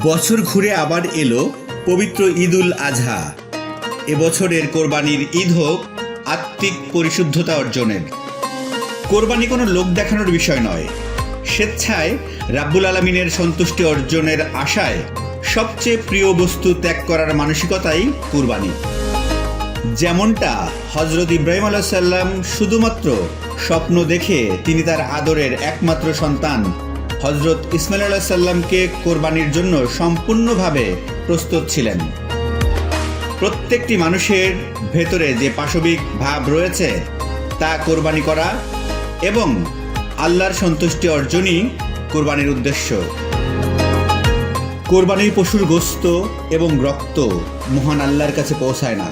বছর ঘুরে আবার এলো পবিত্র ঈদুল আজহা। এবছরের কোরবানির ঈদ হোক আত্মিক পরিশুদ্ধতা অর্জনের। কোরবানি কোনো লোক দেখানোর বিষয় নয়, স্বেচ্ছায় রাব্বুল আলামিনের সন্তুষ্টি অর্জনের আশায় সবচেয়ে প্রিয় বস্তু ত্যাগ করার মানসিকতাই কোরবানি। যেমনটা হজরত ইব্রাহিম আলাইহিস সালাম শুধুমাত্র স্বপ্ন দেখে তিনি তার আদরের একমাত্র সন্তান হজরত ইসমাইল আলাইহিস সালামকে কোরবানির জন্য সম্পূর্ণভাবে প্রস্তুত ছিলেন। প্রত্যেকটি মানুষের ভেতরে যে পাশবিক ভাব রয়েছে তা কোরবানি করা এবং আল্লাহর সন্তুষ্টি অর্জনই কোরবানির উদ্দেশ্য। কোরবানির পশুর গোশত এবং রক্ত মহান আল্লাহর কাছে পৌঁছায় না,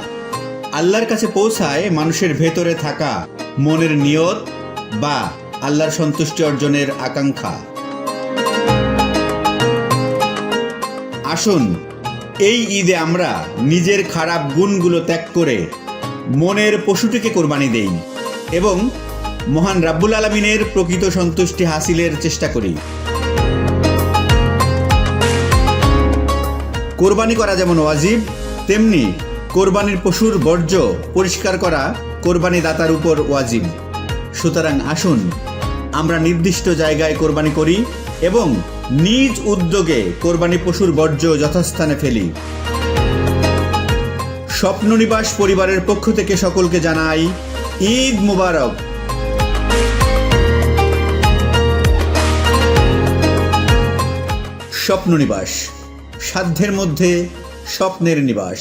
আল্লাহর কাছে পৌঁছায় মানুষের ভেতরে থাকা মনের নিয়ত বা আল্লাহর সন্তুষ্টি অর্জনের আকাঙ্ক্ষা। আসুন এই ঈদে আমরা নিজের খারাপ গুণগুলো ত্যাগ করে মনের পশুটিকে কোরবানি দেই এবং মহান রাব্বুল আলামিনের প্রকৃত সন্তুষ্টি হাসিলের চেষ্টা করি। কোরবানি করা যেমন ওয়াজিব, তেমনি কোরবানির পশুর বর্জ্য পরিষ্কার করা কোরবানি দাতার উপর ওয়াজিব। সুতরাং আসুন আমরা নির্দিষ্ট জায়গায় কোরবানি করি এবং নিজ উদ্যোগে কোরবানি পশুর বর্জ্য যথাস্থানে ফেলি। স্বপ্ননিবাস পরিবারের পক্ষ থেকে সকলকে জানাই ঈদ মুবারক। স্বপ্ননিবাস, সাধ্যের মধ্যে স্বপ্নের নিবাস।